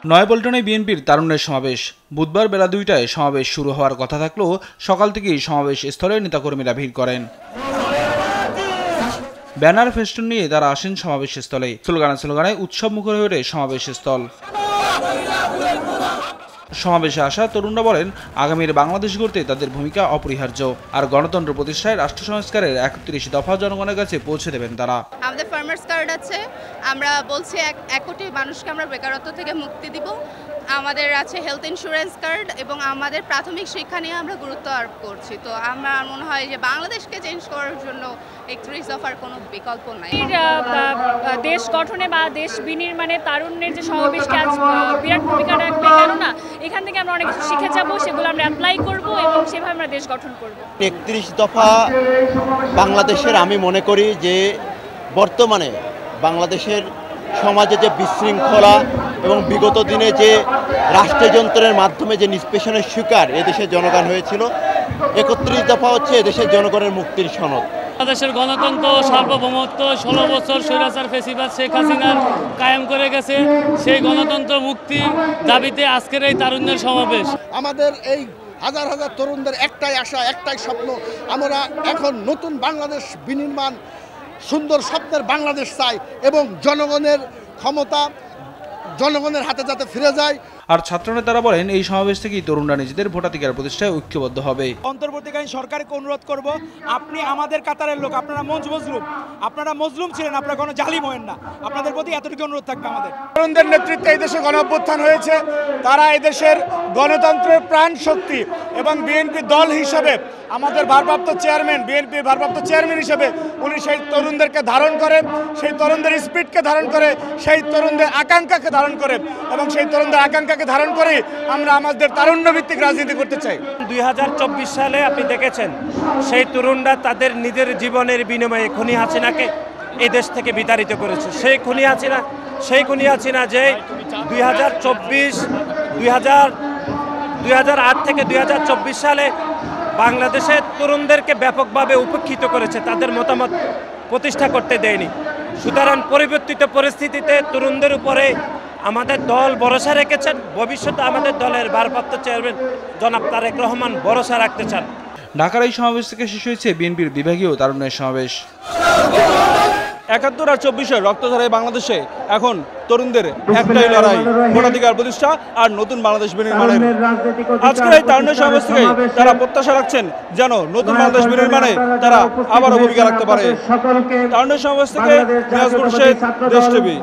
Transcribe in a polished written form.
নয়াপল্টনে বিএনপির তারুণ্যের সমাবেশ। বুধবার বেলা ২টায় সমাবেশ শুরু হওয়ার কথা থাকলেও সকাল থেকেই সমাবেশ স্থলে নেতাকর্মীরা ভিড় করেন। ব্যানার ফেস্টুন নিয়ে তারা আসেন সমাবেশ স্থলে। স্লোগানে উৎসব মুখর হয়ে ওঠে সমাবেশ স্থল। সমাবেশে আসা তরুণরা বলেন, আগামীর বাংলাদেশ গড়তে তাদের ভূমিকা অপরিহার্য। আর গণতন্ত্র প্রতিষ্ঠায় রাষ্ট্র সংস্কারের ৩১ দফা জনগণের কাছে পৌঁছে দেবেন তারা। আমাদের ফার্মার্স কার্ড আছে, আমরা বলছি ১ কোটি মানুষকে আমরা বেকারত্ব থেকে মুক্তি দিব। আমাদের আছে হেলথ ইন্স্যুরেন্স কার্ড এবং আমাদের প্রাথমিক শিক্ষা নিয়ে আমরা গুরুত্ব আরোপ করছি। তো আমার মনে হয় যে বাংলাদেশকে চেঞ্জ করার জন্য ৩১ দফার কোনো বিকল্প নাই। দেশ গঠনে বা দেশ বিনির্মাণে তারুণ্যের যে সমাবেশটা আজ বিরাট ভূমিকা রাখবে, কেননা এখান থেকে আমরা অনেক কিছু শিখে যাব, সেগুলো আমরা অ্যাপ্লাই করব এবং সেভাবে আমরা দেশ গঠন করব। ৩১ দফা বাংলাদেশের আমি মনে করি যে বর্তমানে বাংলাদেশের সমাজে যে বিশৃঙ্খলা এবং বিগত দিনে যে রাষ্ট্রযন্ত্রের মাধ্যমে যে নিষ্পেষণের শিকার এদেশের জনগণ হয়েছিল, ৩১ দফা হচ্ছে এদেশের জনগণের মুক্তির সনদ। বাংলাদেশের গণতন্ত্র সার্বভৌমত্ব ১৬ বছর স্বৈরাচার ফ্যাসিবাদ শেখ হাসিনার কায়েম করে গেছে, সেই গণতন্ত্র মুক্তি দাবিতে আজকের এই তারুণ্যের সমাবেশ। আমাদের এই হাজার হাজার তরুণদের একটাই আশা, একটাই স্বপ্ন, আমরা এখন নতুন বাংলাদেশ বিনির্মাণ, সুন্দর স্বপ্নের বাংলাদেশ চাই এবং জনগণের ক্ষমতা জনগণের হাতে যাতে ফিরে যায়। আর ছাত্রনেতারা বলেন, এই সমাবেশ থেকেই তরুণরা নিজেদের ভোটাধিকার প্রতিষ্ঠায় ঐক্যবদ্ধ হবে। অন্তর্বর্তীকালীন সরকারকে অনুরোধ করব, আপনি আমাদের কাতারের লোক, আপনারা মজলুম ছিলেন, আপনারা কোনো জালিম হয়েন না। আপনাদের প্রতি এতটুকু অনুরোধ থাকবে আমাদের। তরুণদের নেতৃত্বে এই দেশে গণঅভ্যুত্থান হয়েছে, তারা এদেশের গণতন্ত্রের প্রাণ শক্তি এবং বিএনপি দল হিসেবে আমাদের ভারপ্রাপ্ত চেয়ারম্যান, বিএনপির ভারপ্রাপ্ত চেয়ারম্যান হিসেবে উনি সেই তরুণদেরকে ধারণ করেন, সেই তরুণদের স্পিডকে ধারণ করে, সেই তরুণদের আকাঙ্ক্ষাকে ধারণ করে এবং সেই তরুণদের আকাঙ্ক্ষাকে ধারণ করে আমরা আমাদের তারুণ্য ভিত্তিক রাজনীতি করতে চাই। ২০২৪ সালে আপনি দেখেছেন সেই তরুণরা তাদের নিজের জীবনের বিনিময়ে খুনি হাসিনাকে এই দেশ থেকে বিতাড়িত করেছে। সেই খুনি হাসিনা যে 2008 থেকে 2024 সালে বাংলাদেশের তরুণদেরকে ব্যাপকভাবে উপেক্ষিত করেছে, তাদের মতামত প্রতিষ্ঠা করতে দেয়নি। সুতরাং পরিবর্তিত পরিস্থিতিতে তরুণদের উপরে আমাদের দল ভরসা রেখেছেন। ভবিষ্যতে আমাদের দলের ভারপ্রাপ্ত চেয়ারম্যান জনাব তারেক রহমান ভরসা রাখতে চান। ঢাকার এই সমাবেশ থেকে শেষ হয়েছে বিএনপির বিভাগীয় তারুণ্যের সমাবেশ। ৭১ আর ২৪-এর রক্তধারায় বাংলাদেশে এখন তরুণদের একটাই লড়াই, ভোটাধিকার প্রতিষ্ঠা আর নতুন বাংলাদেশ বিনির্মাণের। আজকের এই তারুণ্যের সমাবেশ থেকে তারা প্রত্যাশা রাখছেন যেন নতুন বাংলাদেশ বিনির্মাণে তারা আবারও ভূমিকা রাখতে পারে। তারুণ্যের সমাবেশ থেকে নিয়াজ মুর্শেদ, দেশ টিভি।